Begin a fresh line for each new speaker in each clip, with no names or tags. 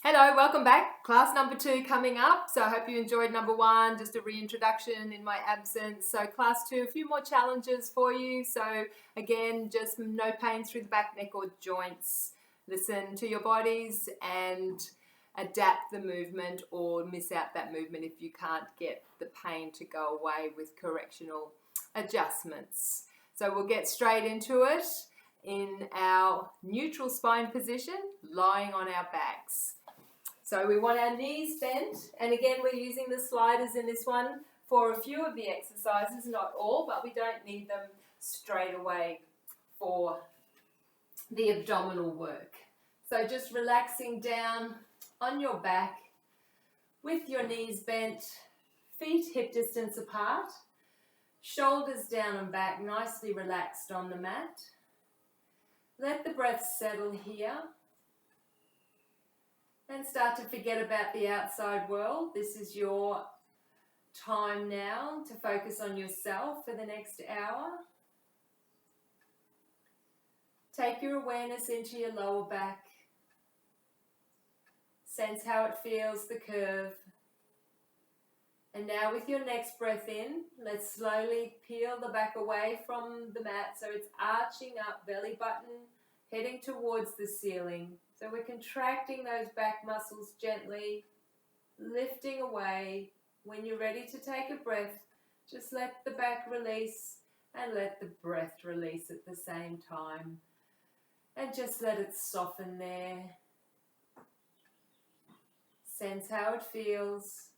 Hello, welcome back. Class number 2 coming up. So I hope you enjoyed number 1, just a reintroduction in my absence. So class 2, a few more challenges for you. So again, just no pain through the back, neck or joints. Listen to your bodies and adapt the movement or miss out that movement if you can't get the pain to go away with correctional adjustments. So we'll get straight into it in our neutral spine position, lying on our backs. So we want our knees bent, and again we're using the sliders in this one for a few of the exercises, not all, but we don't need them straight away for the abdominal work. So just relaxing down on your back with your knees bent, feet hip distance apart, shoulders down and back, nicely relaxed on the mat. Let the breath settle here. And start to forget about the outside world. This is your time now to focus on yourself for the next hour. Take your awareness into your lower back. Sense how it feels, the curve. And now with your next breath in, let's slowly peel the back away from the mat so it's arching up, belly button heading towards the ceiling. So we're contracting those back muscles gently, lifting away. When you're ready to take a breath, just let the back release and let the breath release at the same time. And just let it soften there. Sense how it feels.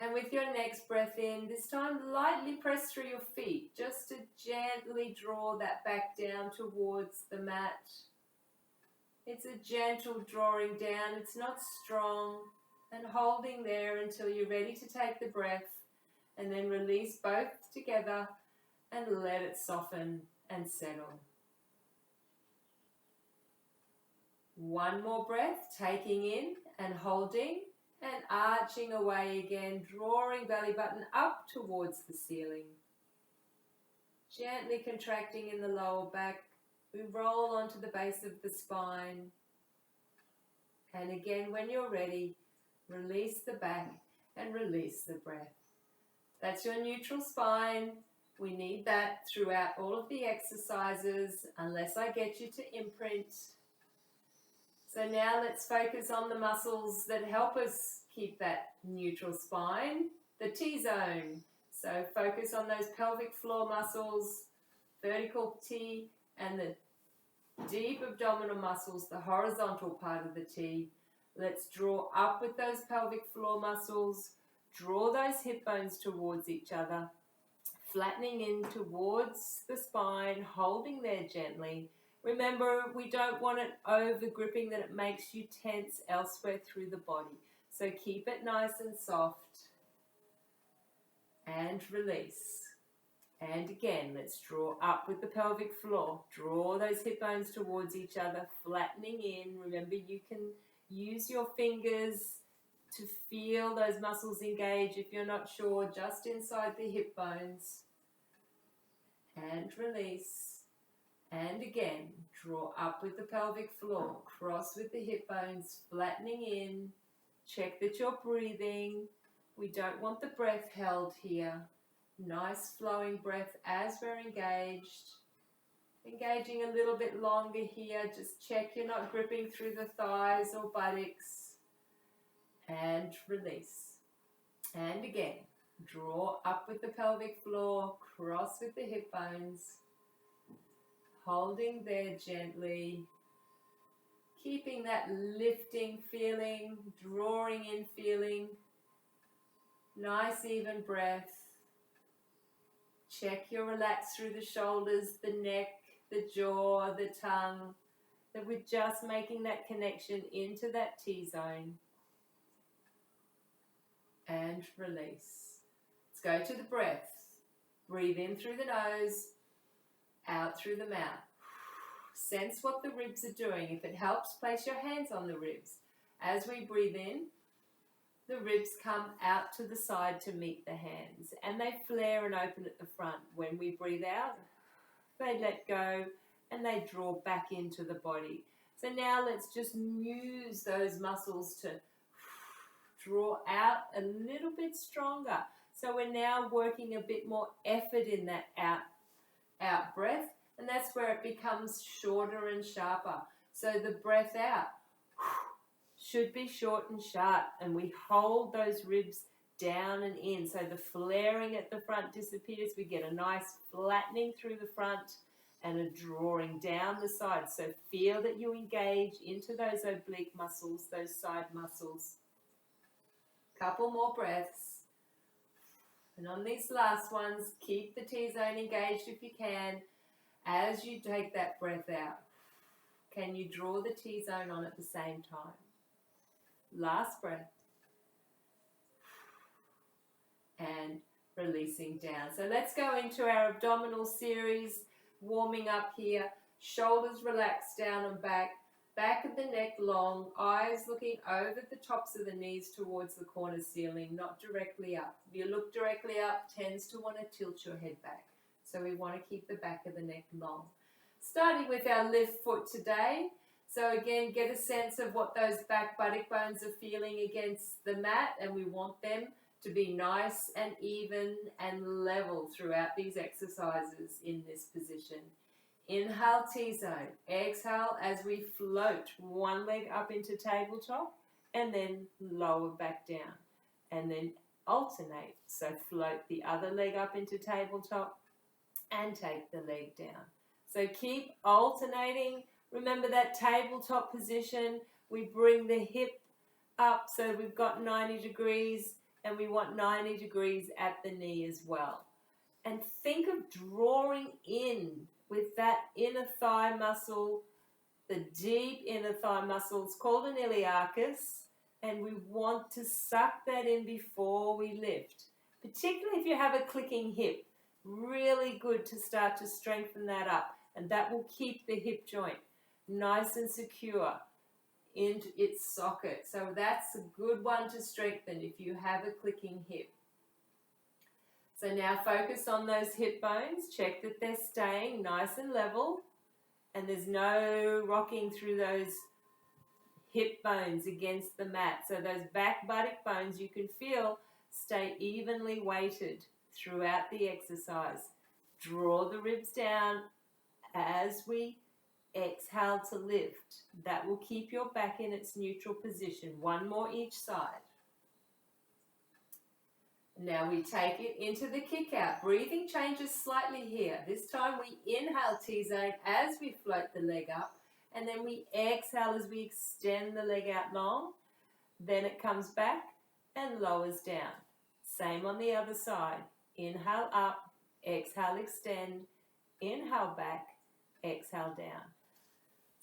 And with your next breath in, this time lightly press through your feet, just to gently draw that back down towards the mat. It's a gentle drawing down, it's not strong, and holding there until you're ready to take the breath, and then release both together and let it soften and settle. One more breath, taking in and holding and arching away again, drawing belly button up towards the ceiling. Gently contracting in the lower back. We roll onto the base of the spine. And again, when you're ready, release the back and release the breath. That's your neutral spine. We need that throughout all of the exercises, unless I get you to imprint. So now let's focus on the muscles that help us keep that neutral spine, the T-zone. So focus on those pelvic floor muscles, vertical T, and the deep abdominal muscles, the horizontal part of the T. Let's draw up with those pelvic floor muscles, draw those hip bones towards each other, flattening in towards the spine, holding there gently. Remember, we don't want it over gripping that it makes you tense elsewhere through the body. So keep it nice and soft. And release. And again, let's draw up with the pelvic floor. Draw those hip bones towards each other, flattening in. Remember, you can use your fingers to feel those muscles engage if you're not sure, just inside the hip bones. And release. And again, draw up with the pelvic floor. Cross with the hip bones, flattening in. Check that you're breathing. We don't want the breath held here. Nice flowing breath as we're engaged. Engaging a little bit longer here. Just check you're not gripping through the thighs or buttocks. And release. And again, draw up with the pelvic floor. Cross with the hip bones. Holding there gently. Keeping that lifting feeling, drawing in feeling. Nice even breath. Check you're relaxed through the shoulders, the neck, the jaw, the tongue. That we're just making that connection into that T-zone. And release. Let's go to the breath. Breathe in through the nose, out through the mouth. Sense what the ribs are doing. If it helps, place your hands on the ribs. As we breathe in, the ribs come out to the side to meet the hands, and they flare and open at the front. When we breathe out, they let go and they draw back into the body. So now let's just use those muscles to draw out a little bit stronger. So we're now working a bit more effort in that out breath, and that's where it becomes shorter and sharper. So the breath out should be short and sharp, and we hold those ribs down and in. So the flaring at the front disappears. We get a nice flattening through the front and a drawing down the sides. So feel that you engage into those oblique muscles, those side muscles. Couple more breaths. And on these last ones, keep the T-zone engaged if you can. As you take that breath out, can you draw the T-zone on at the same time? Last breath. And releasing down. So let's go into our abdominal series, warming up here. Shoulders relaxed down and back. Back of the neck long, eyes looking over the tops of the knees towards the corner ceiling, not directly up. If you look directly up, tends to want to tilt your head back. So we want to keep the back of the neck long. Starting with our lift foot today. So again, get a sense of what those back buttock bones are feeling against the mat, and we want them to be nice and even and level throughout these exercises in this position. Inhale, T-zone. Exhale as we float one leg up into tabletop and then lower back down. And then alternate. So float the other leg up into tabletop and take the leg down. So keep alternating. Remember that tabletop position. We bring the hip up so we've got 90 degrees, and we want 90 degrees at the knee as well. And think of drawing in with that inner thigh muscle, the deep inner thigh muscle. It's called an iliacus, and we want to suck that in before we lift, particularly if you have a clicking hip. Really good to start to strengthen that up, and that will keep the hip joint nice and secure into its socket. So that's a good one to strengthen if you have a clicking hip. So now focus on those hip bones. Check that they're staying nice and level, and there's no rocking through those hip bones against the mat. So those back buttock bones, you can feel, stay evenly weighted throughout the exercise. Draw the ribs down as we exhale to lift. That will keep your back in its neutral position. One more each side. Now we take it into the kick out. Breathing changes slightly here. This time we inhale T-zone as we float the leg up, and then we exhale as we extend the leg out long. Then it comes back and lowers down. Same on the other side. Inhale up, exhale extend, inhale back, exhale down.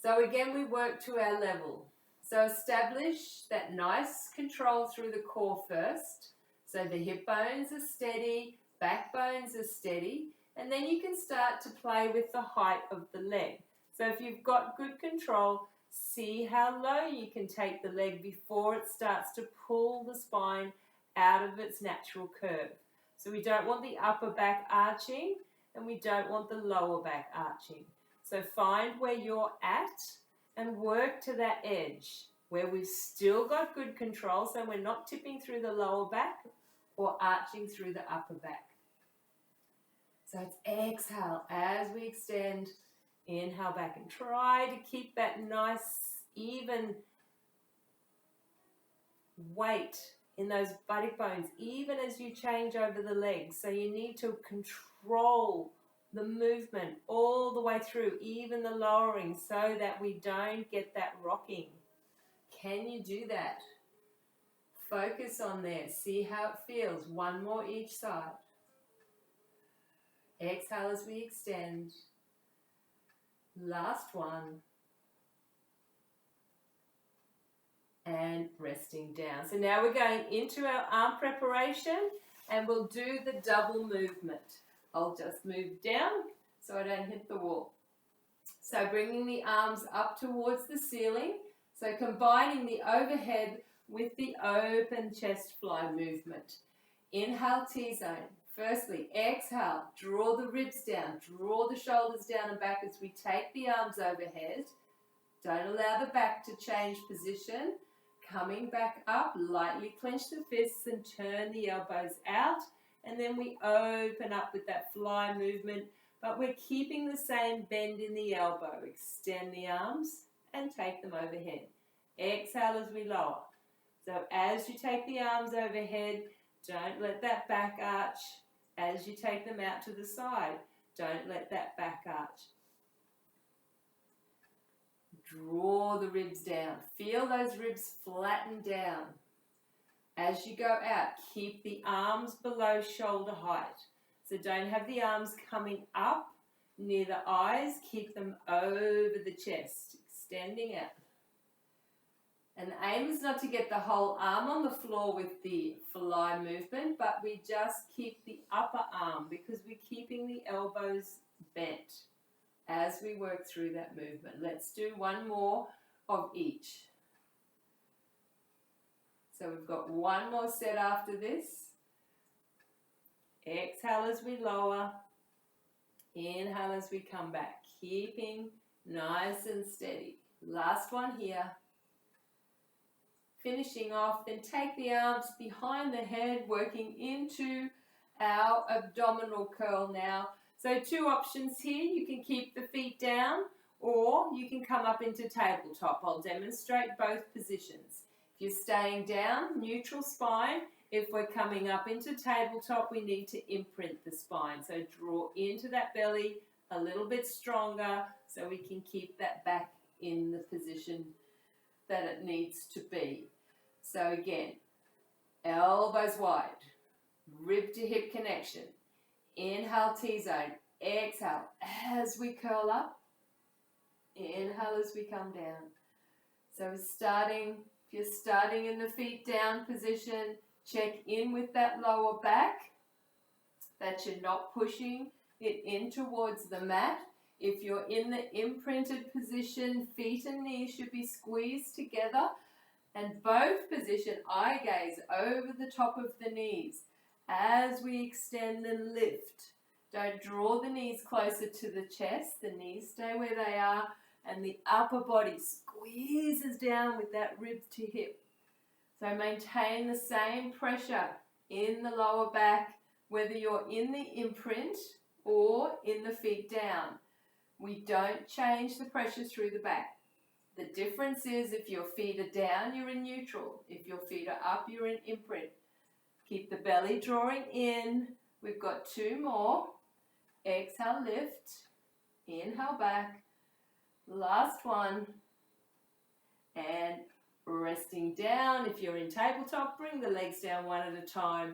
So again, we work to our level. So establish that nice control through the core first. So the hip bones are steady, back bones are steady, and then you can start to play with the height of the leg. So if you've got good control, see how low you can take the leg before it starts to pull the spine out of its natural curve. So we don't want the upper back arching, and we don't want the lower back arching. So find where you're at and work to that edge where we've still got good control, so we're not tipping through the lower back or arching through the upper back. So it's exhale as we extend, inhale back, and try to keep that nice even weight in those buttock bones, even as you change over the legs. So you need to control the movement all the way through, even the lowering, so that we don't get that rocking. Can you do that? Focus on there. See how it feels. One more each side. Exhale as we extend. Last one. And resting down. So now we're going into our arm preparation, and we'll do the double movement. I'll just move down so I don't hit the wall. So bringing the arms up towards the ceiling. So combining the overhead with the open chest fly movement. Inhale T-zone. Firstly, exhale, draw the ribs down, draw the shoulders down and back as we take the arms overhead. Don't allow the back to change position. Coming back up, lightly clench the fists and turn the elbows out. And then we open up with that fly movement, but we're keeping the same bend in the elbow. Extend the arms and take them overhead. Exhale as we lower. So as you take the arms overhead, don't let that back arch. As you take them out to the side, don't let that back arch. Draw the ribs down. Feel those ribs flatten down. As you go out, keep the arms below shoulder height. So don't have the arms coming up near the eyes. Keep them over the chest, extending out. And the aim is not to get the whole arm on the floor with the fly movement, but we just keep the upper arm because we're keeping the elbows bent as we work through that movement. Let's do one more of each. So we've got one more set after this. Exhale as we lower. Inhale as we come back. Keeping nice and steady. Last one here. Finishing off, then take the arms behind the head, working into our abdominal curl now. So two options here. You can keep the feet down or you can come up into tabletop. I'll demonstrate both positions. If you're staying down, neutral spine. If we're coming up into tabletop, we need to imprint the spine. So draw into that belly a little bit stronger so we can keep that back in the position that it needs to be. So again, elbows wide, rib to hip connection. Inhale, T-zone. Exhale as we curl up. Inhale as we come down. So if you're starting in the feet down position, check in with that lower back, that you're not pushing it in towards the mat. If you're in the imprinted position, feet and knees should be squeezed together. And both position, eye gaze over the top of the knees as we extend and lift. Don't draw the knees closer to the chest. The knees stay where they are and the upper body squeezes down with that rib to hip. So maintain the same pressure in the lower back, whether you're in the imprint or in the feet down. We don't change the pressure through the back. The difference is if your feet are down, you're in neutral. If your feet are up, you're in imprint. Keep the belly drawing in. We've got two more. Exhale, lift. Inhale back. Last one. And resting down. If you're in tabletop, bring the legs down one at a time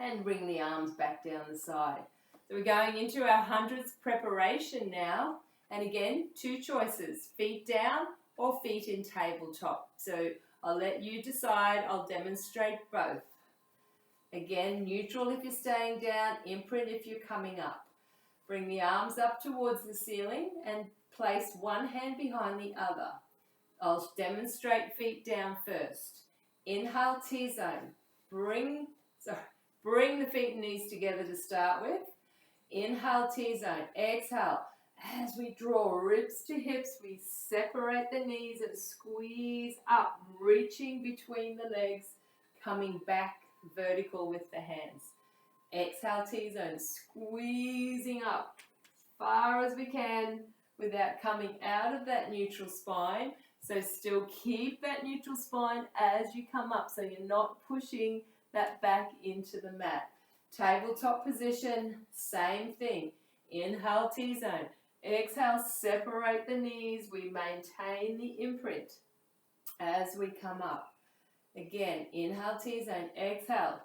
and bring the arms back down the side. So we're going into our hundreds preparation now. And again, two choices, feet down or feet in tabletop. So I'll let you decide. I'll demonstrate both. Again, neutral if you're staying down, imprint if you're coming up. Bring the arms up towards the ceiling and place one hand behind the other. I'll demonstrate feet down first. Inhale, T-zone. Bring the feet and knees together to start with. Inhale, T-zone. Exhale. As we draw ribs to hips, we separate the knees and squeeze up, reaching between the legs, coming back vertical with the hands. Exhale, T-zone, squeezing up as far as we can without coming out of that neutral spine. So still keep that neutral spine as you come up, so you're not pushing that back into the mat. Tabletop position, same thing. Inhale, T-zone. Exhale, separate the knees. We maintain the imprint as we come up. Again, inhale, T-zone. Exhale,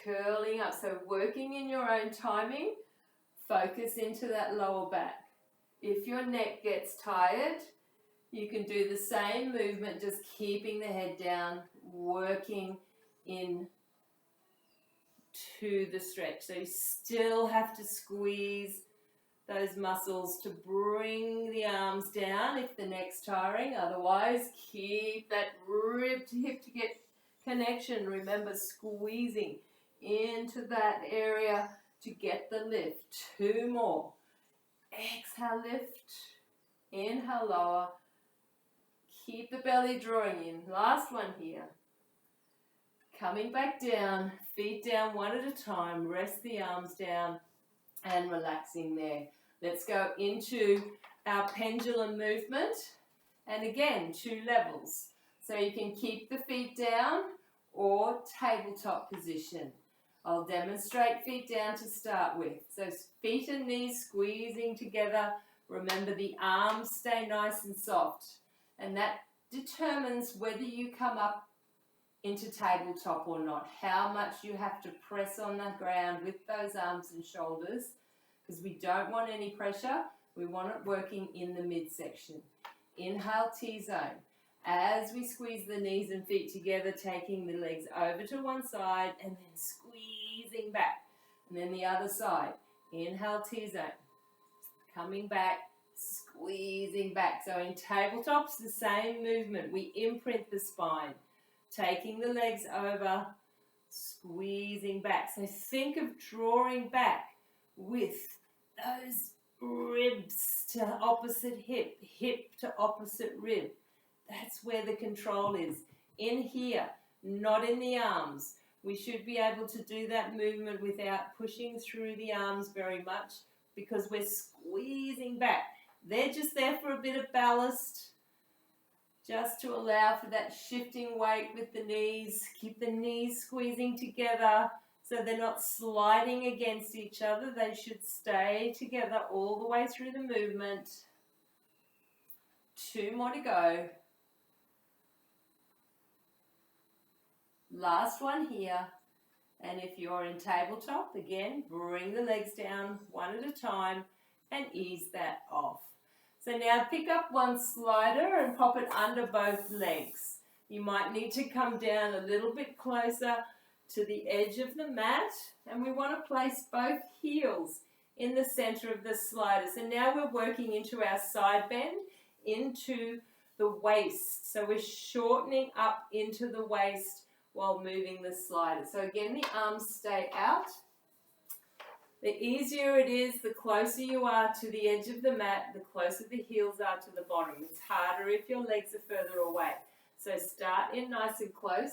curling up. So working in your own timing, focus into that lower back. If your neck gets tired, you can do the same movement, just keeping the head down, working in to the stretch. So you still have to squeeze those muscles to bring the arms down if the neck's tiring. Otherwise, keep that rib to hip to get connection. Remember, squeezing into that area to get the lift. Two more. Exhale, lift. Inhale, lower. Keep the belly drawing in. Last one here. Coming back down, feet down one at a time. Rest the arms down and relaxing there. Let's go into our pendulum movement. And again, 2 levels. So you can keep the feet down or tabletop position. I'll demonstrate feet down to start with. So feet and knees squeezing together. Remember, the arms stay nice and soft. And that determines whether you come up into tabletop or not, how much you have to press on the ground with those arms and shoulders, because we don't want any pressure. We want it working in the midsection. Inhale, T-zone. As we squeeze the knees and feet together, taking the legs over to one side and then squeezing back. And then the other side. Inhale, T-zone. Coming back, squeezing back. So in tabletops, the same movement. We imprint the spine. Taking the legs over, squeezing back. So think of drawing back with those ribs to opposite hip, hip to opposite rib. That's where the control is. In here, not in the arms. We should be able to do that movement without pushing through the arms very much because we're squeezing back. They're just there for a bit of ballast, just to allow for that shifting weight with the knees. Keep the knees squeezing together so they're not sliding against each other. They should stay together all the way through the movement. 2 more to go. Last one here. And if you're in tabletop, again, bring the legs down one at a time and ease that off. So now pick up one slider and pop it under both legs. You might need to come down a little bit closer to the edge of the mat, and we want to place both heels in the center of the slider. So now we're working into our side bend, into the waist. So we're shortening up into the waist while moving the slider. So again, the arms stay out. The easier it is, the closer you are to the edge of the mat, the closer the heels are to the bottom. It's harder if your legs are further away. So start in nice and close,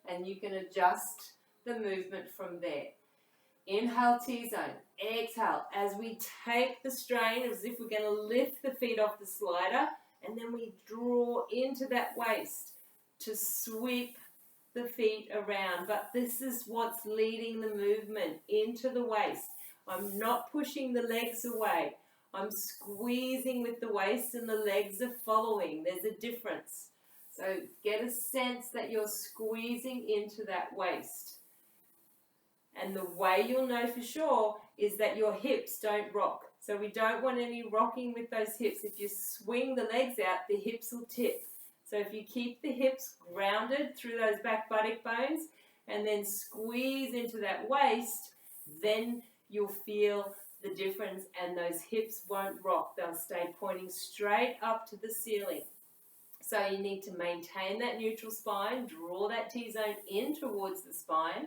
and you can adjust the movement from there. Inhale, T-zone. Exhale, as we take the strain, as if we're going to lift the feet off the slider, and then we draw into that waist to sweep the feet around. But this is what's leading the movement into the waist. I'm not pushing the legs away. I'm squeezing with the waist and the legs are following. There's a difference. So get a sense that you're squeezing into that waist. And the way you'll know for sure is that your hips don't rock. So we don't want any rocking with those hips. If you swing the legs out, the hips will tip. So if you keep the hips grounded through those back buttock bones and then squeeze into that waist, then you'll feel the difference and those hips won't rock. They'll stay pointing straight up to the ceiling. So you need to maintain that neutral spine, draw that T-zone in towards the spine,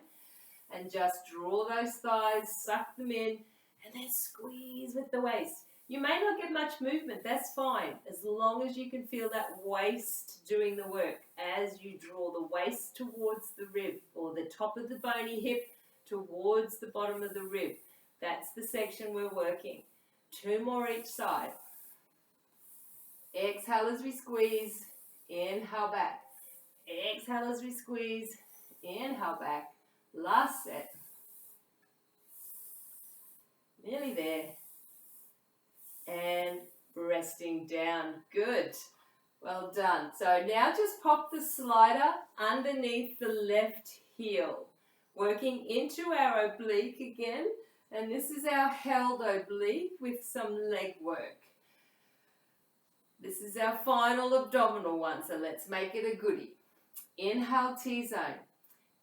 and just draw those thighs, suck them in, and then squeeze with the waist. You may not get much movement, that's fine, as long as you can feel that waist doing the work as you draw the waist towards the rib or the top of the bony hip towards the bottom of the rib. That's the section we're working. 2 more each side. Exhale as we squeeze, inhale back. Exhale as we squeeze, inhale back. Last set. Nearly there. And resting down. Good. Well done. So now just pop the slider underneath the left heel. Working into our oblique again. And this is our held oblique with some leg work. This is our final abdominal one, so let's make it a goodie. Inhale, T-zone.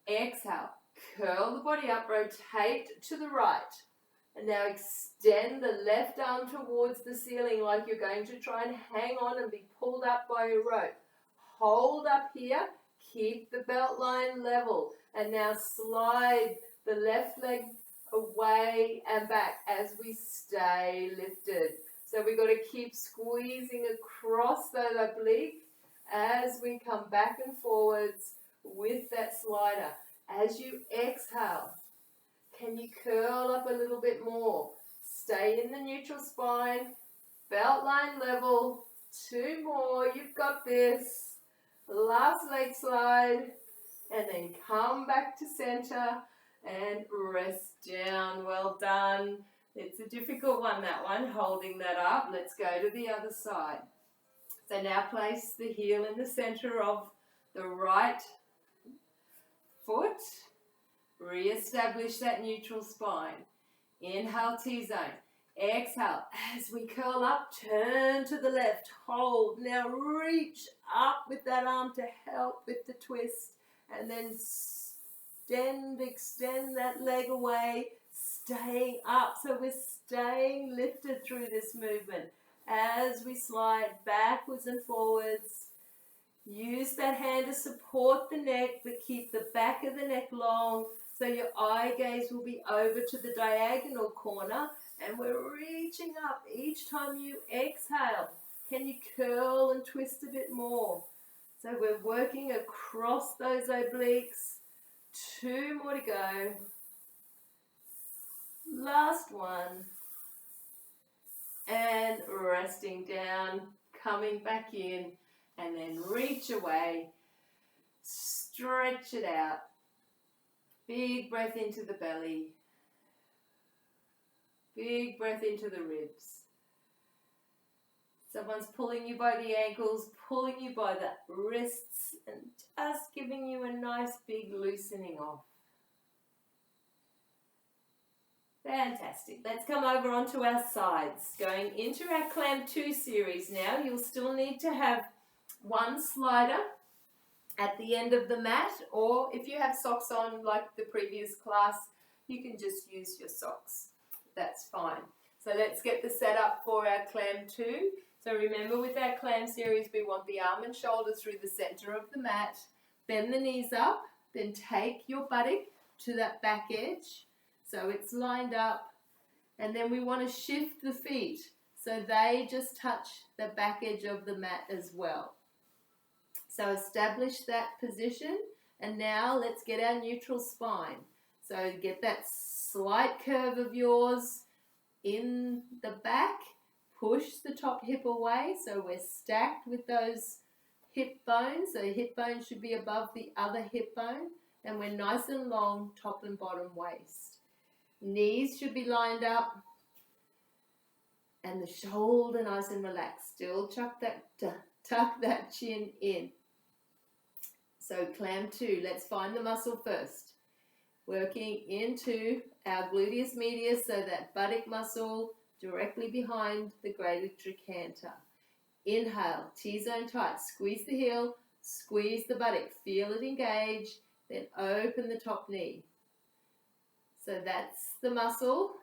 Exhale, curl the body up, rotate to the right. And now extend the left arm towards the ceiling like you're going to try and hang on and be pulled up by a rope. Hold up here, keep the belt line level. And now slide the left leg away and back as we stay lifted. So we've got to keep squeezing across that oblique as we come back and forwards with that slider. As you exhale, can you curl up a little bit more? Stay in the neutral spine, belt line level. 2 more, you've got this. Last leg slide, and then come back to center and rest down. Well done. It's a difficult one, that one, holding that up. Let's go to the other side. So now place the heel in the center of the right foot. Re-establish that neutral spine. Inhale, T-zone. Exhale. As we curl up, turn to the left. Hold. Now reach up with that arm to help with the twist. And then extend that leg away, staying up. So we're staying lifted through this movement. As we slide backwards and forwards, use that hand to support the neck, but keep the back of the neck long, so your eye gaze will be over to the diagonal corner, and we're reaching up each time you exhale. Can you curl and twist a bit more? So we're working across those obliques. 2 more to go. Last one. And resting down, coming back in, and then reach away. Stretch it out. Big breath into the belly. Big breath into the ribs. Someone's pulling you by the ankles, pulling you by the wrists, and just giving you a nice big loosening off. Fantastic. Let's come over onto our sides. Going into our clam 2 series now, you'll still need to have one slider at the end of the mat, or if you have socks on like the previous class, you can just use your socks. That's fine. So let's get the setup for our clam 2. So remember, with our clam series, we want the arm and shoulder through the center of the mat. Bend the knees up, then take your buttock to that back edge. So it's lined up, and then we want to shift the feet so they just touch the back edge of the mat as well. So establish that position, and now let's get our neutral spine. So get that slight curve of yours in the back, push the top hip away so we're stacked with those hip bones. So hip bone should be above the other hip bone, and we're nice and long top and bottom waist. Knees should be lined up, and the shoulder nice and relaxed. Still tuck that chin in. So clam 2, let's find the muscle first. Working into our gluteus medius, so that buttock muscle directly behind the greater trochanter. Inhale, T-zone tight, squeeze the heel, squeeze the buttock, feel it engage, then open the top knee. So that's the muscle.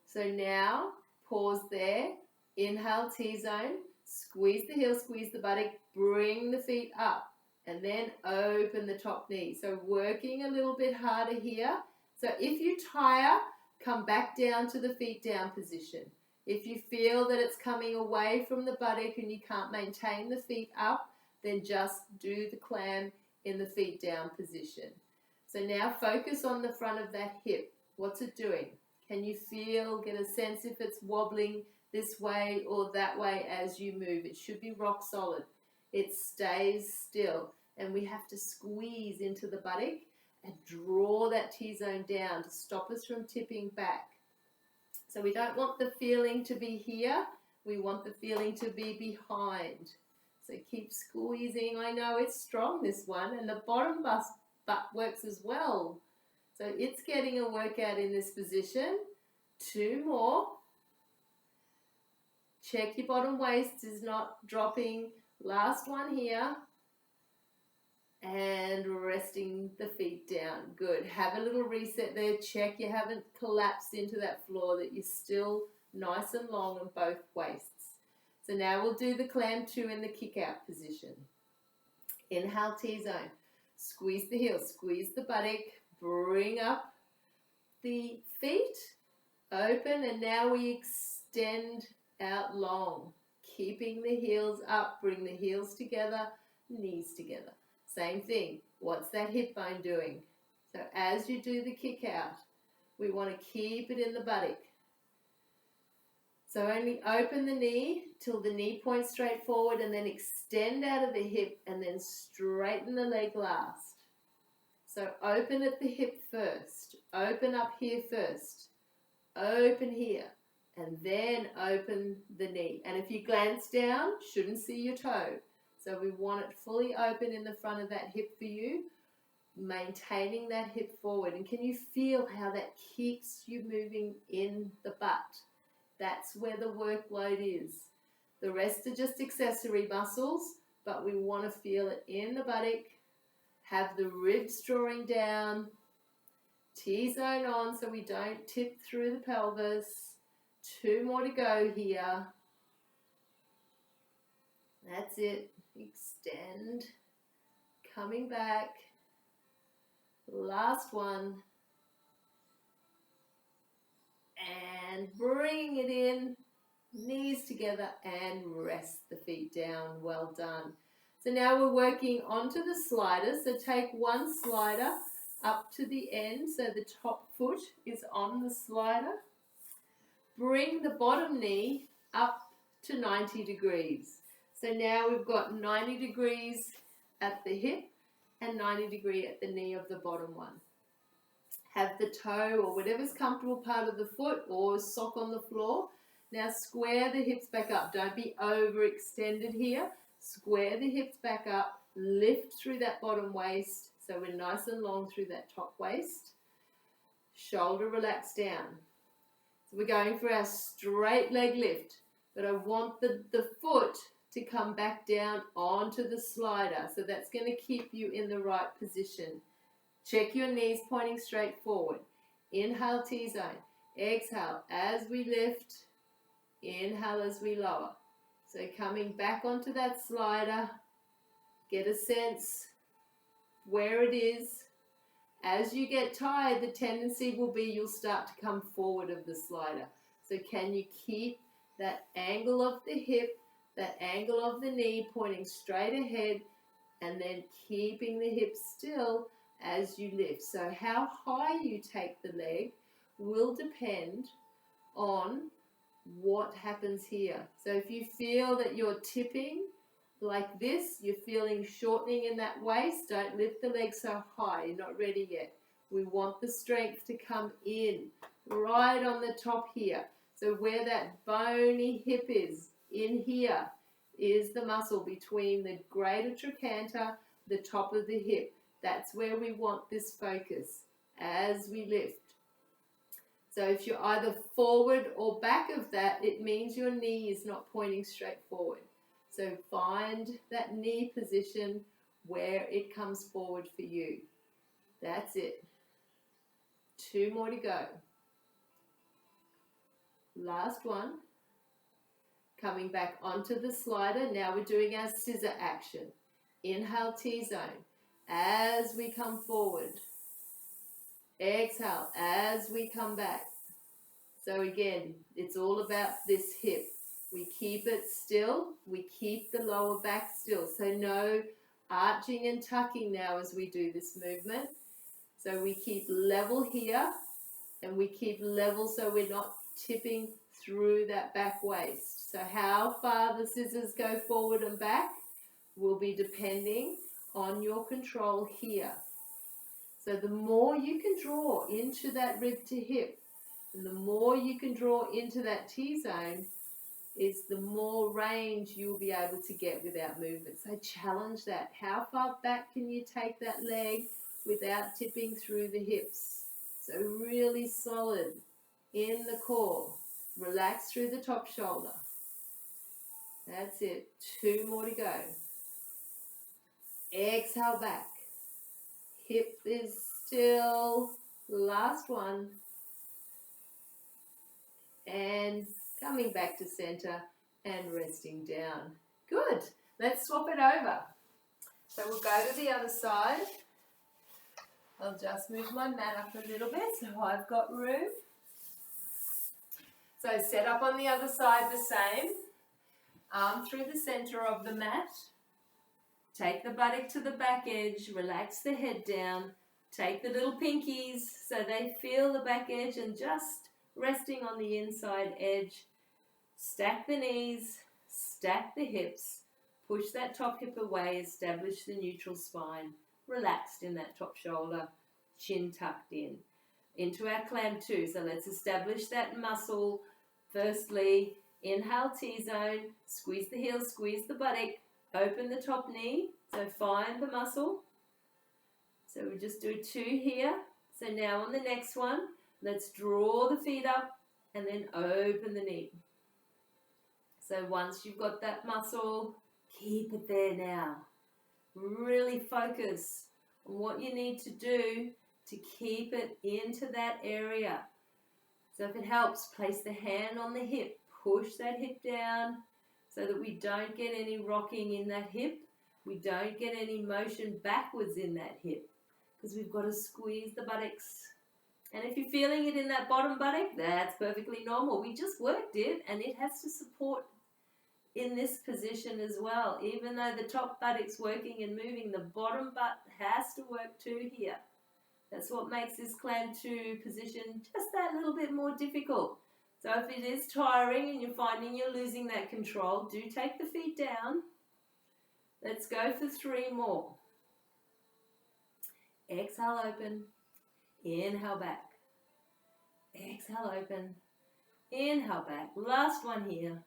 So now pause there, inhale T-zone, squeeze the heel, squeeze the buttock, bring the feet up, and then open the top knee. So working a little bit harder here. So if you tire, come back down to the feet down position. If you feel that it's coming away from the buttock and you can't maintain the feet up, then just do the clam in the feet down position. So now focus on the front of that hip. What's it doing? Can you feel, get a sense if it's wobbling this way or that way as you move? It should be rock solid. It stays still, and we have to squeeze into the buttock and draw that T-zone down to stop us from tipping back. So we don't want the feeling to be here. We want the feeling to be behind. So keep squeezing. I know it's strong, this one, and the bottom butt works as well. So it's getting a workout in this position. 2 more. Check your bottom waist is not dropping. Last one here. And resting the feet down. Good. Have a little reset there. Check you haven't collapsed into that floor, that you're still nice and long on both waists. So now we'll do the clam 2 in the kick out position. Inhale T-zone. Squeeze the heel, squeeze the buttock, bring up the feet, open, and now we extend out long. keeping the heels up, bring the heels together, knees together. Same thing. What's that hip bone doing? So as you do the kick out, we want to keep it in the buttock. So only open the knee till the knee points straight forward, and then extend out of the hip and then straighten the leg last. So open at the hip first, open up here first, open here, and then open the knee. And if you glance down, shouldn't see your toe. So we want it fully open in the front of that hip for you, maintaining that hip forward. And can you feel how that keeps you moving in the butt? That's where the workload is. The rest are just accessory muscles, but we want to feel it in the buttock, have the ribs drawing down, T-zone on so we don't tip through the pelvis. 2 more to go here. That's it. Extend. Coming back. Last one. And bring it in. Knees together and rest the feet down. Well done. So now we're working onto the slider. So take one slider up to the end so the top foot is on the slider. Bring the bottom knee up to 90 degrees. So now we've got 90 degrees at the hip and 90 degrees at the knee of the bottom one. Have the toe or whatever's comfortable part of the foot or sock on the floor. Now square the hips back up. Don't be overextended here. Square the hips back up. Lift through that bottom waist so we're nice and long through that top waist. Shoulder relax down. So we're going for our straight leg lift, but I want the foot to come back down onto the slider. So that's going to keep you in the right position. Check your knees pointing straight forward. Inhale, T-zone. Exhale as we lift. Inhale as we lower. So coming back onto that slider, get a sense where it is. As you get tired, the tendency will be you'll start to come forward of the slider. So can you keep that angle of the hip, that angle of the knee pointing straight ahead, and then keeping the hips still as you lift. So how high you take the leg will depend on what happens here. So if you feel that you're tipping like this, you're feeling shortening in that waist, don't lift the leg so high, you're not ready yet. We want the strength to come in right on the top here. So where that bony hip is, in here, is the muscle between the greater trochanter, the top of the hip. That's where we want this focus as we lift. So if you're either forward or back of that, it means your knee is not pointing straight forward. So find that knee position where it comes forward for you. That's it. 2 more to go. Last one. Coming back onto the slider. Now we're doing our scissor action. Inhale, T-zone. As we come forward. Exhale as we come back. So again, it's all about this hip. We keep it still. We keep the lower back still. So no arching and tucking now as we do this movement. So we keep level here and we keep level so we're not tipping through that back waist. So how far the scissors go forward and back will be depending on your control here. So the more you can draw into that rib to hip, and the more you can draw into that T-zone, is the more range you'll be able to get without movement. So challenge that. How far back can you take that leg without tipping through the hips? So really solid in the core. Relax through the top shoulder. That's it. 2 more to go. Exhale back. Hip is still. Last one. And coming back to center and resting down. Good. Let's swap it over. So we'll go to the other side. I'll just move my mat up a little bit so I've got room. So set up on the other side the same. Arm through the center of the mat. Take the buttock to the back edge, relax the head down. Take the little pinkies so they feel the back edge and just resting on the inside edge. Stack the knees, stack the hips, push that top hip away, establish the neutral spine, relaxed in that top shoulder, chin tucked in. Into our clam 2, so let's establish that muscle. Firstly, inhale T-zone, squeeze the heels, squeeze the buttock, open the top knee, so find the muscle. So we just do 2 here. So now on the next one, let's draw the feet up and then open the knee. So once you've got that muscle, keep it there now. Really focus on what you need to do to keep it into that area. So if it helps, place the hand on the hip, push that hip down so that we don't get any rocking in that hip. We don't get any motion backwards in that hip because we've got to squeeze the buttocks. And if you're feeling it in that bottom buttock, that's perfectly normal. We just worked it and it has to support in this position as well. Even though the top buttock's working and moving, the bottom butt has to work too here. That's what makes this clam 2 position just that little bit more difficult. So if it is tiring and you're finding you're losing that control, do take the feet down. Let's go for 3 more. Exhale, open. Inhale, back. Exhale, open. Inhale, back. Last one here.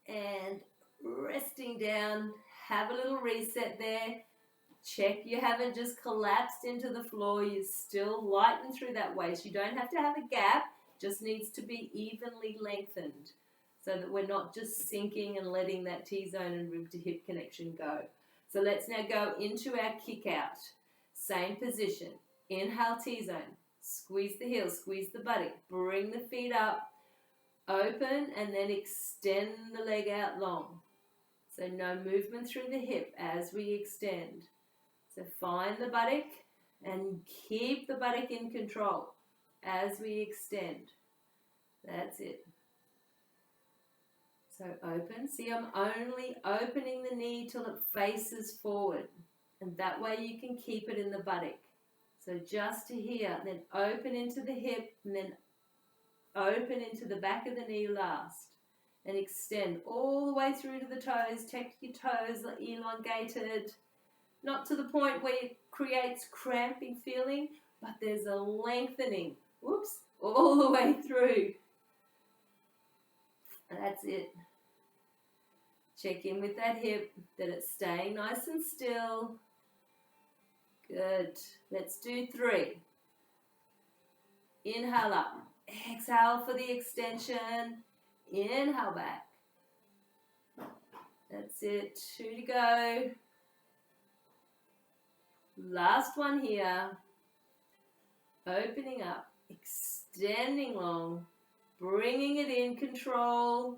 And resting down. Have a little reset there. Check you haven't just collapsed into the floor. You still lighten through that waist. You don't have to have a gap. Just needs to be evenly lengthened so that we're not just sinking and letting that T-zone and rib to hip connection go. So let's now go into our kick out. Same position. Inhale T-zone. Squeeze the heels, squeeze the buttock. Bring the feet up. Open and then extend the leg out long. So no movement through the hip as we extend. So find the buttock and keep the buttock in control as we extend. That's it. So open. See, I'm only opening the knee till it faces forward. And that way you can keep it in the buttock. So just to here, then open into the hip and then open into the back of the knee last. And extend all the way through to the toes. Take your toes elongated. Not to the point where it creates cramping feeling, but there's a lengthening. Whoops, all the way through. That's it. Check in with that hip, that it's staying nice and still. Good. Let's do 3. Inhale up. Exhale for the extension. Inhale back. That's it. 2 to go. Last one here. Opening up. Extending long. Bringing it in control.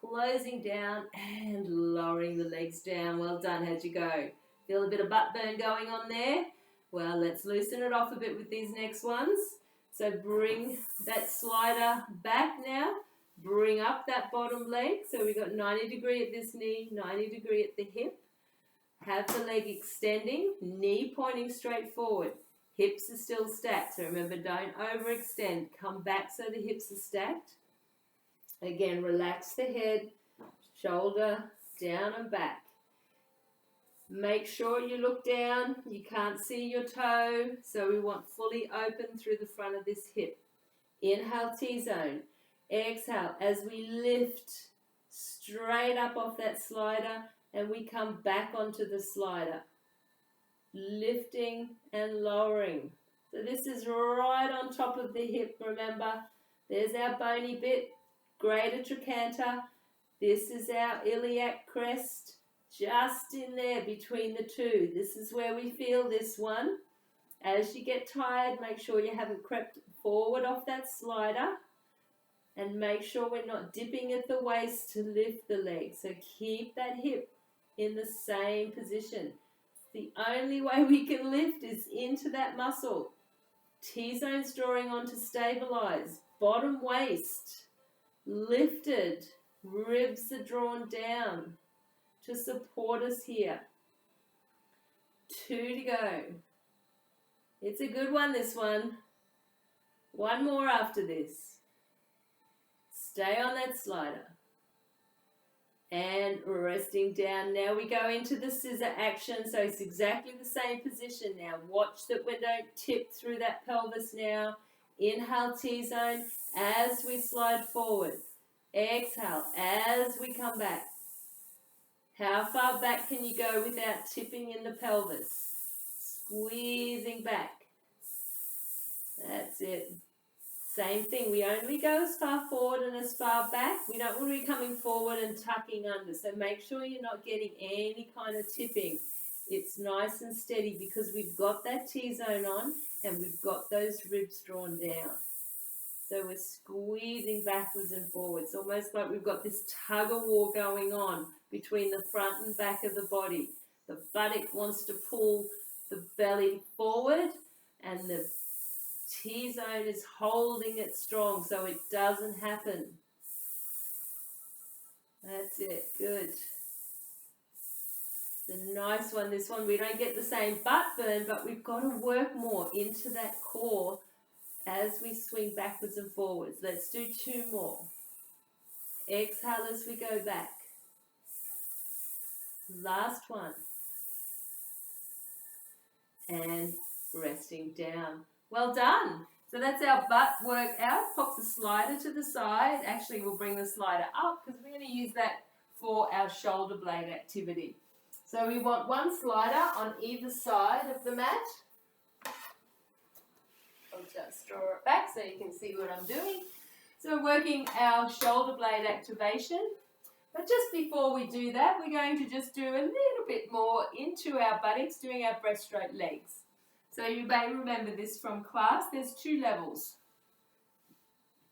Closing down and lowering the legs down. Well done. How'd you go? Feel a bit of butt burn going on there? Well, let's loosen it off a bit with these next ones. So bring that slider back now. Bring up that bottom leg. So we've got 90 degree at this knee, 90 degree at the hip. Have the leg extending, knee pointing straight forward. Hips are still stacked. So remember, don't overextend. Come back so the hips are stacked. Again, relax the head, shoulder down and back. Make sure you look down. You can't see your toe. So we want fully open through the front of this hip. Inhale T-zone. Exhale as we lift straight up off that slider and we come back onto the slider. Lifting and lowering. So this is right on top of the hip, remember. There's our bony bit, greater trochanter. This is our iliac crest, just in there between the two. This is where we feel this one. As you get tired, make sure you haven't crept forward off that slider. And make sure we're not dipping at the waist to lift the leg. So keep that hip in the same position. The only way we can lift is into that muscle. T-zone's drawing on to stabilize. Bottom waist lifted.
Ribs are drawn down to support us here. 2 to go. It's a good one, this one. One more after this. Stay on that slider. And resting down. Now we go into the scissor action. So it's exactly the same position now. Watch that we don't tip through that pelvis now. Inhale, T-zone as we slide forward. Exhale as we come back. How far back can you go without tipping in the pelvis? Squeezing back. That's it. Same thing. We only go as far forward and as far back. We don't want to be coming forward and tucking under. So make sure you're not getting any kind of tipping. It's nice and steady because we've got that T-zone on and we've got those ribs drawn down. So we're squeezing backwards and forwards. It's almost like we've got this tug-of-war going on between the front and back of the body. The buttock wants to pull the belly forward and the T-zone is holding it strong so it doesn't happen. That's it. Good. The nice one. This one we don't get the same butt burn, but we've got to work more into that core as we swing backwards and forwards. Let's do 2 more. Exhale as we go back. Last one. And resting down. Well done. So that's our butt workout. Pop the slider to the side. Actually, we'll bring the slider up because we're going to use that for our shoulder blade activity. So we want one slider on either side of the mat. I'll just draw it back so you can see what I'm doing. So we're working our shoulder blade activation. But just before we do that, we're going to just do a little bit more into our buttocks, doing our breaststroke legs. So you may remember this from class. There's 2 levels.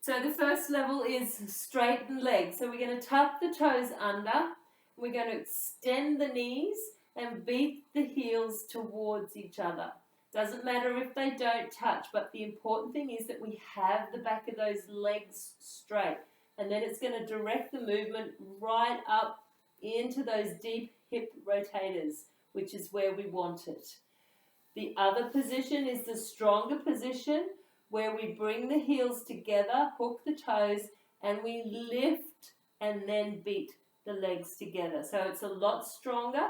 So the first level is straighten legs. So we're going to tuck the toes under. We're going to extend the knees and beat the heels towards each other. Doesn't matter if they don't touch, but the important thing is that we have the back of those legs straight. And then it's going to direct the movement right up into those deep hip rotators, which is where we want it. The other position is the stronger position where we bring the heels together, hook the toes, and we lift and then beat the legs together. So it's a lot stronger.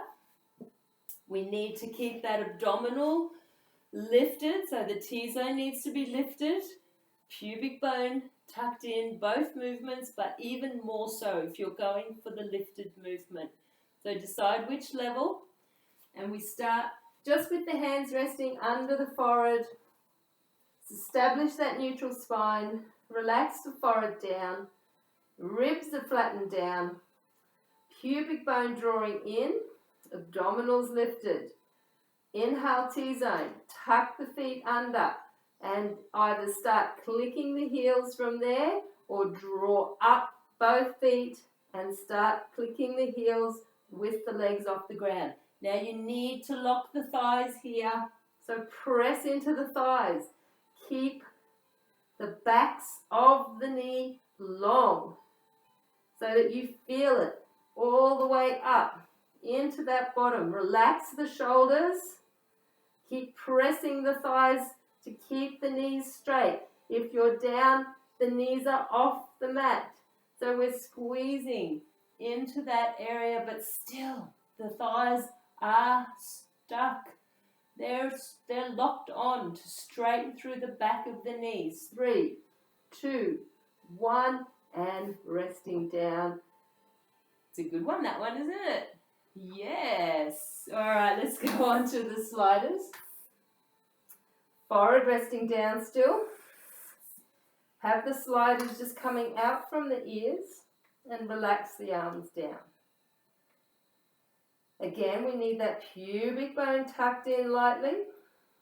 We need to keep that abdominal lifted, so the T-zone needs to be lifted. Pubic bone tucked in, both movements, but even more so if you're going for the lifted movement. So decide which level, and we start just with the hands resting under the forehead. Establish that neutral spine, relax the forehead down, ribs are flattened down, pubic bone drawing in, abdominals lifted. Inhale T-zone, tuck the feet under and either start clicking the heels from there or draw up both feet and start clicking the heels with the legs off the ground. Now you need to lock the thighs here, so press into the thighs. Keep the backs of the knee long so that you feel it all the way up into that bottom. Relax the shoulders. Keep pressing the thighs to keep the knees straight. If you're down, the knees are off the mat. So we're squeezing into that area, but still the thighs are stuck. They're locked on to straighten through the back of the knees. 3, 2, 1, and resting down. It's a good one, that one, isn't it? Yes. All right, let's go on to the sliders. Forehead resting down still. Have the sliders just coming out from the ears and relax the arms down. Again, we need that pubic bone tucked in lightly.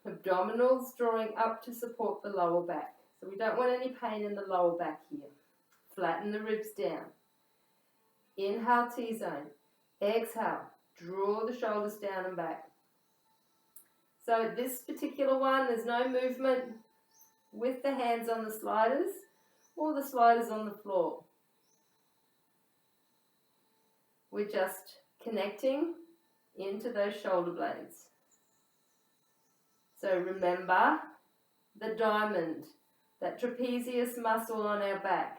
Abdominals drawing up to support the lower back. So we don't want any pain in the lower back here. Flatten the ribs down. Inhale T-zone. Exhale. Draw the shoulders down and back. So this particular one, there's no movement with the hands on the sliders or the sliders on the floor. we're just connecting into those shoulder blades. So remember the diamond, that trapezius muscle on our back.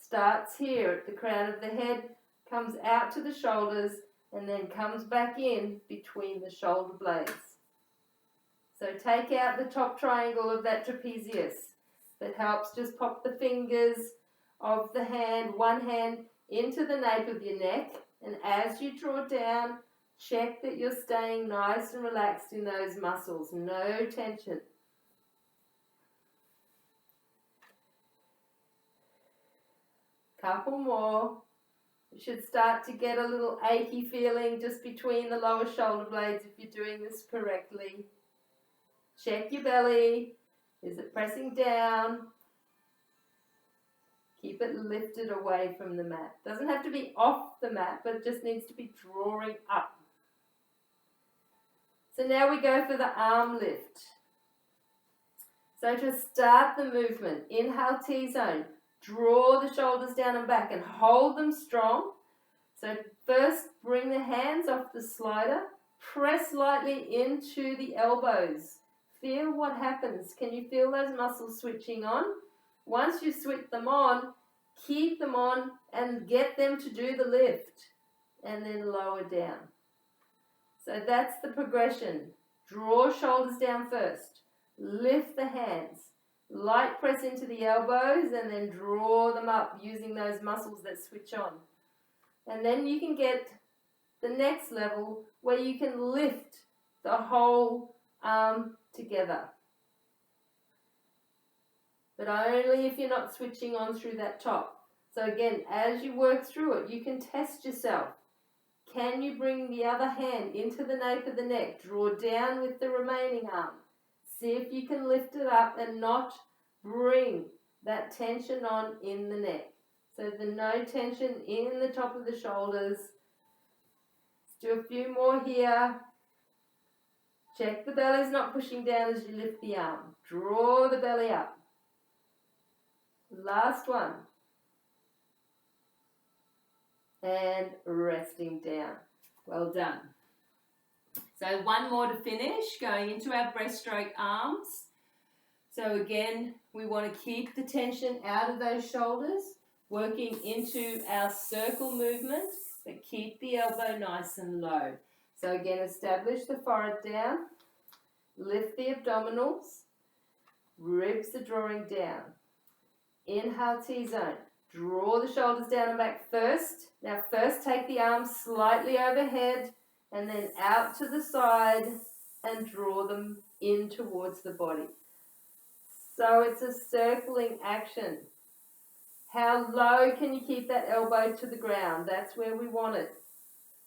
Starts here at the crown of the head, comes out to the shoulders, and then comes back in between the shoulder blades. So take out the top triangle of that trapezius. That helps just pop the fingers of the hand, one hand, into the nape of your neck. And as you draw down, check that you're staying nice and relaxed in those muscles. No tension. Couple more. You should start to get a little achy feeling just between the lower shoulder blades if you're doing this correctly. Check your belly. Is it pressing down? Keep it lifted away from the mat. Doesn't have to be off the mat, but it just needs to be drawing up. So now we go for the arm lift. So to start the movement, inhale T-zone. Draw the shoulders down and back and hold them strong. So first bring the hands off the slider. Press lightly into the elbows. Feel what happens. Can you feel those muscles switching on? Once you switch them on, keep them on and get them to do the lift. And then lower down. So that's the progression. Draw shoulders down first. Lift the hands. Light press into the elbows and then draw them up using those muscles that switch on. And then you can get the next level where you can lift the whole arm together. But only if you're not switching on through that top. So again, as you work through it, you can test yourself. Can you bring the other hand into the nape of the neck? Draw down with the remaining arm. See if you can lift it up and not bring that tension on in the neck. So the no tension in the top of the shoulders. Let's do a few more here. Check the belly's not pushing down as you lift the arm. Draw the belly up. Last one. And resting down. Well done. So one more to finish, going into our breaststroke arms. So again, we want to keep the tension out of those shoulders, working into our circle movement, but keep the elbow nice and low. So again, establish the forehead down, lift the abdominals, ribs are drawing down. Inhale T-zone. Draw the shoulders down and back first. Now first take the arms slightly overhead and then out to the side and draw them in towards the body. So it's a circling action. How low can you keep that elbow to the ground? That's where we want it.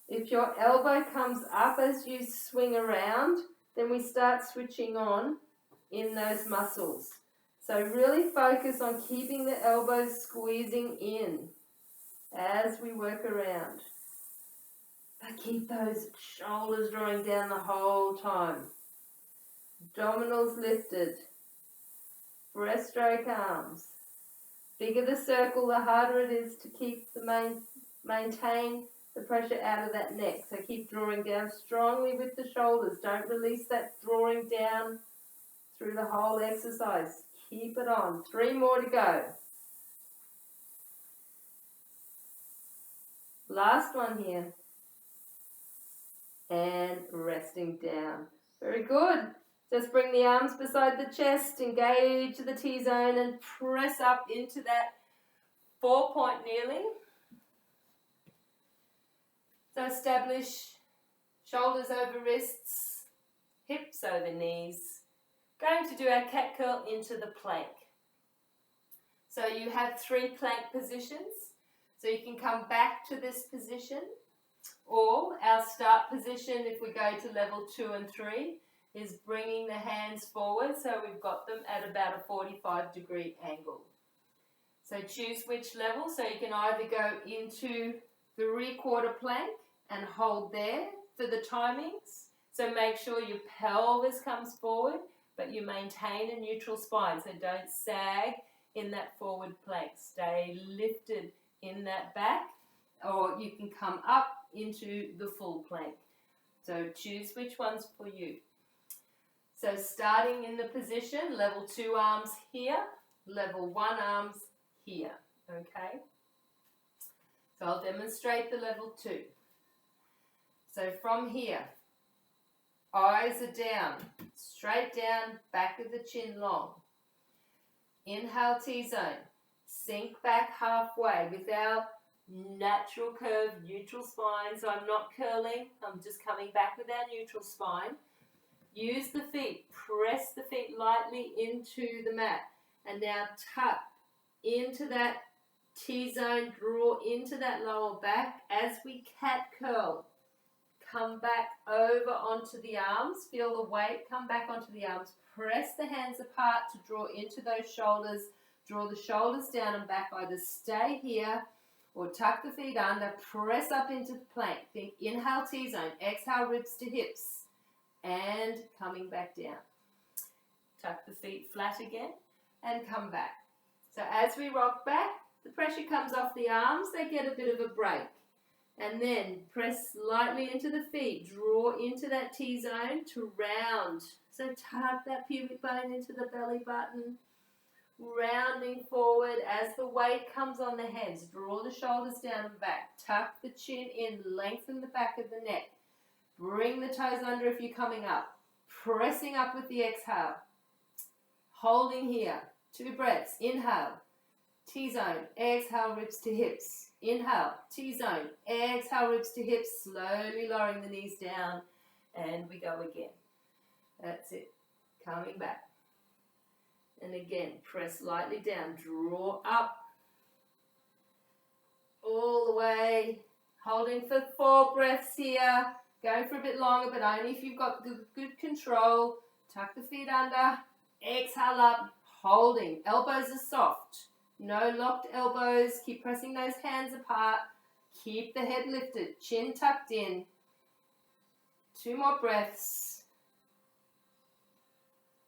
If your elbow comes up as you swing around, then we start switching on in those muscles. So really focus on keeping the elbows squeezing in as we work around. But keep those shoulders drawing down the whole time. Abdominals lifted. Breaststroke arms. Bigger the circle, the harder it is to keep maintain the pressure out of that neck. So keep drawing down strongly with the shoulders. Don't release that drawing down through the whole exercise. Keep it on. 3 more to go. Last one here. And resting down. Very good. Just bring the arms beside the chest, engage the T-zone and press up into that 4-point kneeling. So establish shoulders over wrists, hips over knees. Going to do our cat curl into the plank. So you have 3 plank positions. So you can come back to this position, or our start position if we go to level 2 and 3 is bringing the hands forward, so we've got them at about a 45-degree angle. So choose which level, so you can either go into 3/4 plank and hold there for the timings. So make sure your pelvis comes forward, but you maintain a neutral spine, so don't sag in that forward plank. Stay lifted in that back or you can come up into the full plank. So choose which one's for you. So starting in the position, level 2 arms here, level 1 arms here, okay? So I'll demonstrate the level 2. So from here, eyes are down, straight down, back of the chin long. Inhale T-zone, sink back halfway with our natural curve, neutral spine. So I'm not curling, I'm just coming back with our neutral spine. Use the feet, press the feet lightly into the mat. And now tuck into that T-zone, draw into that lower back as we cat curl. Come back over onto the arms, feel the weight, come back onto the arms. Press the hands apart to draw into those shoulders. Draw the shoulders down and back. Either stay here or tuck the feet under. Press up into the plank. Think inhale T-zone, exhale ribs to hips. And coming back down. Tuck the feet flat again and come back. So as we rock back, the pressure comes off the arms. They get a bit of a break. And then press lightly into the feet. Draw into that T-zone to round. So tuck that pubic bone into the belly button. Rounding forward as the weight comes on the hands. Draw the shoulders down and back. Tuck the chin in. Lengthen the back of the neck. Bring the toes under if you're coming up. Pressing up with the exhale. Holding here. 2 breaths. Inhale. T-zone. Exhale, ribs to hips. Inhale. T-zone. Exhale, ribs to hips. Slowly lowering the knees down. And we go again. That's it. Coming back. And again, press lightly down. Draw up. All the way. Holding for 4 breaths here. Going for a bit longer, but only if you've got good control. Tuck the feet under. Exhale up. Holding. Elbows are soft. No locked elbows. Keep pressing those hands apart. Keep the head lifted. Chin tucked in. 2 more breaths.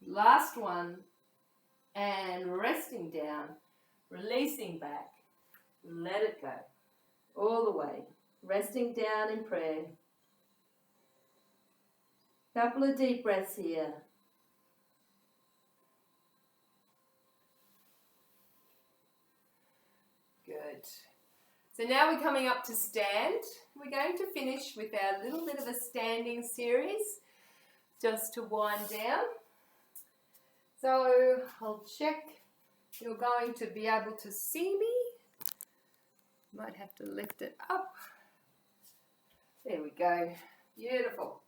Last one. And resting down. Releasing back. Let it go. All the way. Resting down in prayer. Couple of deep breaths here. Good. So now we're coming up to stand. We're going to finish with our little bit of a standing series just to wind down. So I'll check you're going to be able to see me. Might have to lift it up. There we go. Beautiful.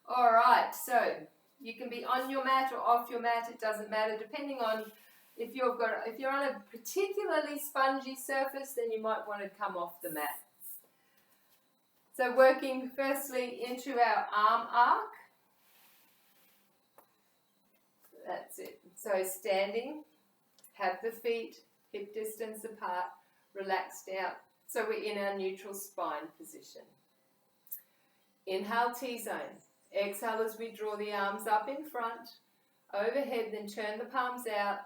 All right, so you can be on your mat or off your mat. It doesn't matter, depending on if you're on a particularly spongy surface, then you might want to come off the mat. So working firstly into our arm arc. That's it. So standing, have the feet hip distance apart, relaxed out. So we're in our neutral spine position. Inhale T-zone. Exhale as we draw the arms up in front, overhead, then turn the palms out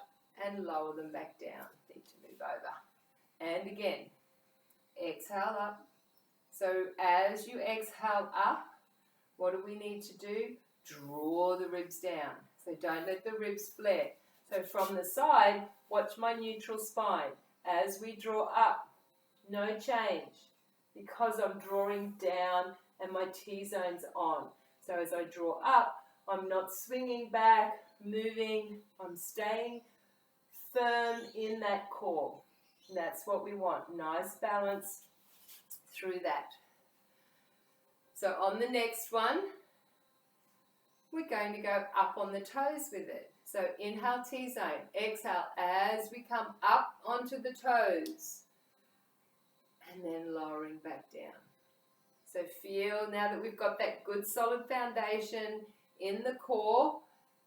and lower them back down. Need to move over. And again, exhale up. So as you exhale up, what do we need to do? Draw the ribs down. So don't let the ribs flare. So from the side, watch my neutral spine. As we draw up, no change, because I'm drawing down and my T-zone's on. So as I draw up, I'm not swinging back, moving, I'm staying firm in that core. And that's what we want, nice balance through that. So on the next one, we're going to go up on the toes with it. So inhale T-zone, exhale as we come up onto the toes. And then lowering back down. So feel now that we've got that good solid foundation in the core,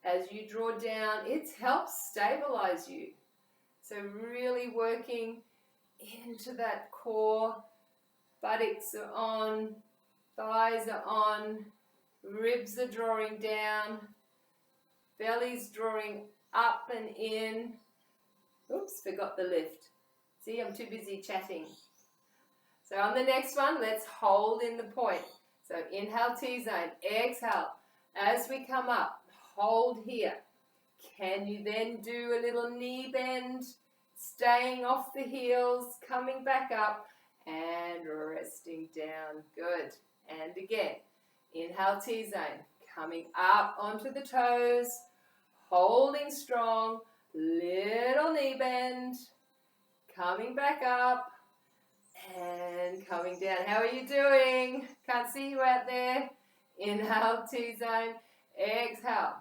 as you draw down, it helps stabilize you. So really working into that core, buttocks are on, thighs are on, ribs are drawing down, belly's drawing up and in. Oops, forgot the lift. See, I'm too busy chatting.
So on the next one, let's hold in the point. So inhale T-zone, exhale. As we come up, hold here. Can you then do a little knee bend, staying off the heels, coming back up and resting down. Good. And again, inhale T-zone, coming up onto the toes, holding strong, little knee bend, coming back up and coming down. How are you doing? Can't see you out there. Inhale T-zone, exhale,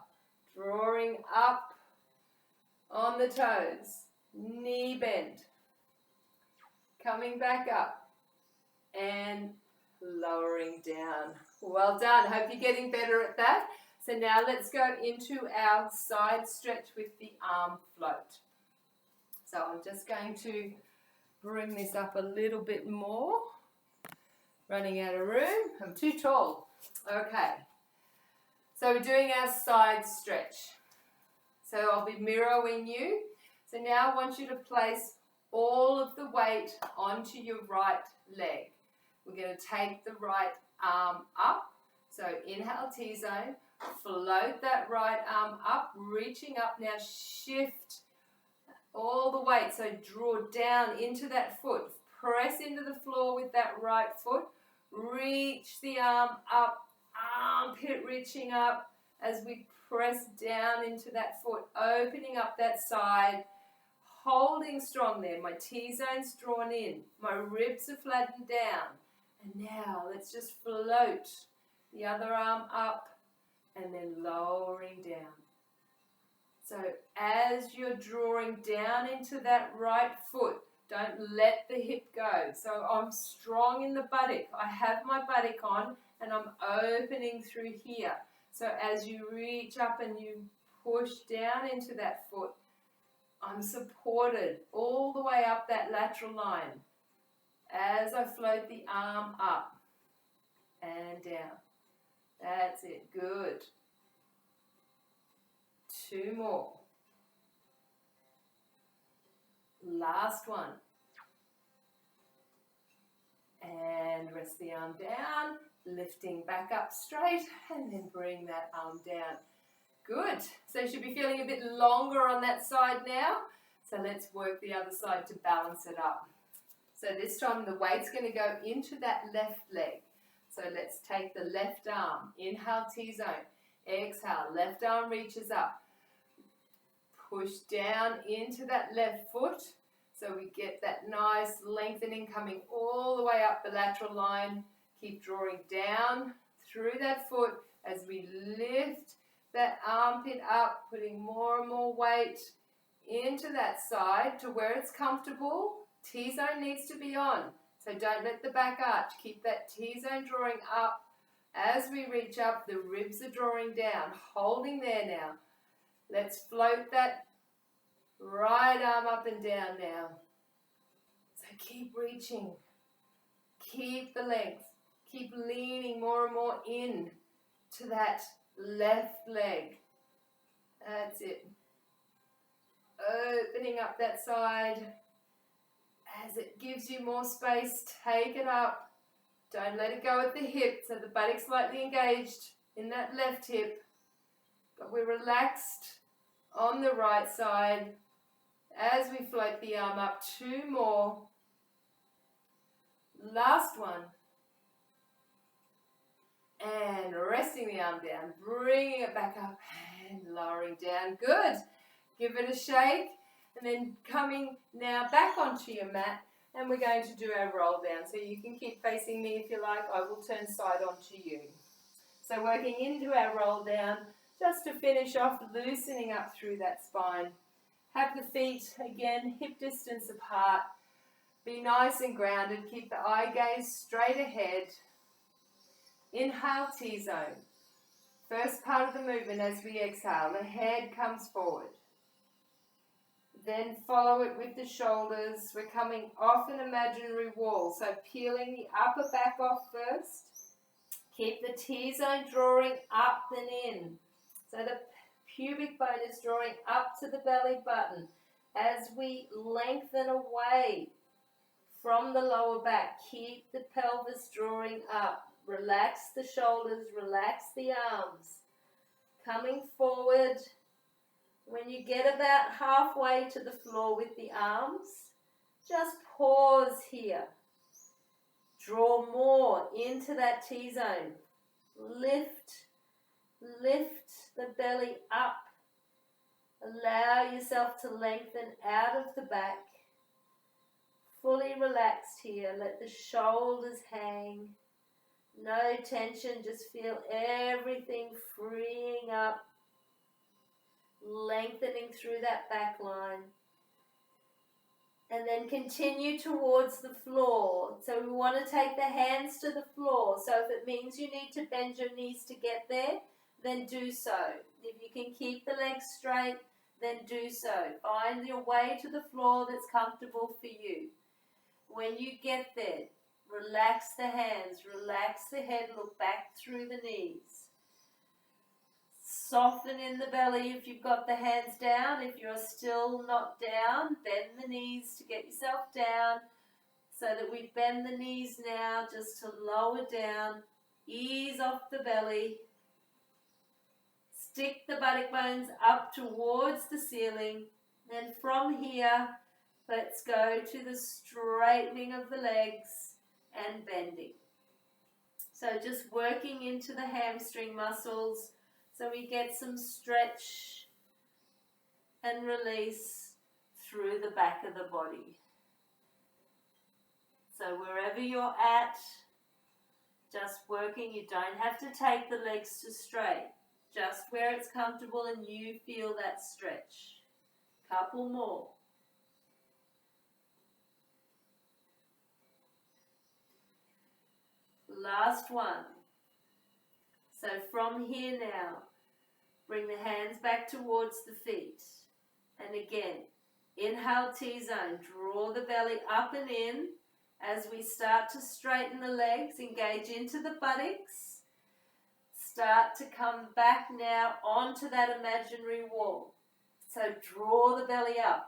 drawing up on the toes, knee bend, coming back up and lowering down. Well done. Hope you're getting better at that. So now let's go into our side stretch with the arm float. So I'm just going to bring this up a little bit more. Running out of room. I'm too tall. Okay. So we're doing our side stretch. So I'll be mirroring you. So now I want you to place all of the weight onto your right leg. We're going to take the right arm up. So inhale T-zone, float that right arm up, reaching up. Now shift all the weight. So draw down into that foot. Press into the floor with that right foot. Reach the arm up, armpit reaching up as we press down into that foot, opening up that side, holding strong there. My T-zone's drawn in, my ribs are flattened down. And now let's just float the other arm up and then lowering down. So as you're drawing down into that right foot, don't let the hip go. So I'm strong in the buttock. I have my buttock on and I'm opening through here. So as you reach up and you push down into that foot, I'm supported all the way up that lateral line as I float the arm up and down. That's it. Good. 2 more. Last one. And rest the arm down, lifting back up straight, and then bring that arm down. Good. So you should be feeling a bit longer on that side now. So let's work the other side to balance it up. So this time the weight's going to go into that left leg. So let's take the left arm. Inhale T-zone. Exhale. Left arm reaches up. Push down into that left foot. So we get that nice lengthening coming all the way up the lateral line. Keep drawing down through that foot as we lift that armpit up, putting more and more weight into that side to where it's comfortable. T-zone needs to be on, so don't let the back arch. Keep that T-zone drawing up. As we reach up, the ribs are drawing down, holding there now. Let's float that right arm up and down now. So keep reaching. Keep the length. Keep leaning more and more in to that left leg. That's it. Opening up that side. As it gives you more space, take it up. Don't let it go at the hip, so the buttock's slightly engaged in that left hip. But we're relaxed on the right side as we float the arm up. 2 more. Last one. And resting the arm down, bringing it back up and lowering down. Good. Give it a shake and then coming now back onto your mat, and we're going to do our roll down. So you can keep facing me if you like. I will turn side onto you. So working into our roll down, just to finish off, loosening up through that spine. Have the feet, again, hip distance apart. Be nice and grounded. Keep the eye gaze straight ahead. Inhale, T-zone. First part of the movement as we exhale, the head comes forward. Then follow it with the shoulders. We're coming off an imaginary wall, so peeling the upper back off first. Keep the T-zone drawing up and in. So the pubic bone is drawing up to the belly button as we lengthen away
from the lower back. Keep the pelvis drawing up. Relax the shoulders, relax the arms. Coming forward. When you get about halfway to the floor with the arms, just pause here. Draw more into that T-zone. Lift the belly up. Allow yourself to lengthen out of the back. Fully relaxed here. Let the shoulders hang. No tension. Just feel everything freeing up. Lengthening through that back line. And then continue towards the floor. So we want to take the hands to the floor. So if it means you need to bend your knees to get there, then do so. If you can keep the legs straight, then do so. Find your way to the floor that's comfortable for you. When you get there, relax the hands, relax the head, look back through the knees. Soften in the belly if you've got the hands down. If you're still not down, bend the knees to get yourself down. So that we bend the knees now just to lower down. Ease off the belly. Stick the buttock bones up towards the ceiling. And from here, let's go to the straightening of the legs and bending. So just working into the hamstring muscles. So we get some stretch and release through the back of the body. So wherever you're at, just working. You don't have to take the legs to straight. Just where it's comfortable and you feel that stretch. Couple more. Last one. So from here now, bring the hands back towards the feet. And again, inhale T-zone. Draw the belly up and in as we start to straighten the legs. Engage into the buttocks. Start to come back now onto that imaginary wall. So draw the belly up.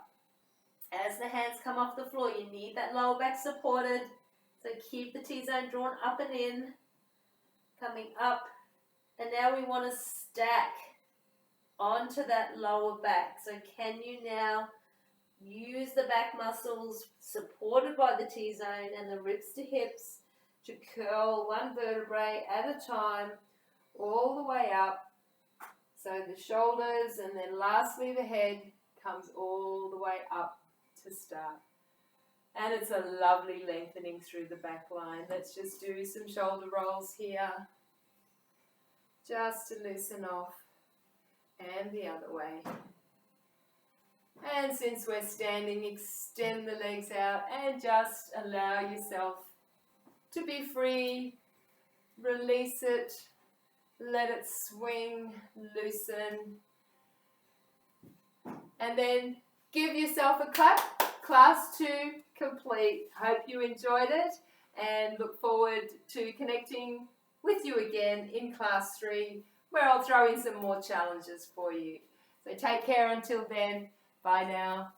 As the hands come off the floor, you need that lower back supported. So keep the T-zone drawn up and in. Coming up. And now we want to stack onto that lower back. So can you now use the back muscles supported by the T-zone and the ribs to hips to curl one vertebrae at a time all the way up. So the shoulders and then lastly the head comes all the way up to start. And it's a lovely lengthening through the back line. Let's just do some shoulder rolls here. Just to loosen off, and the other way. And since we're standing, extend the legs out and just allow yourself to be free. Release it, let it swing, loosen. And then give yourself a clap. Class 2 complete. Hope you enjoyed it and look forward to connecting with you again in class 3, where I'll throw in some more challenges for you. So take care until then. Bye now.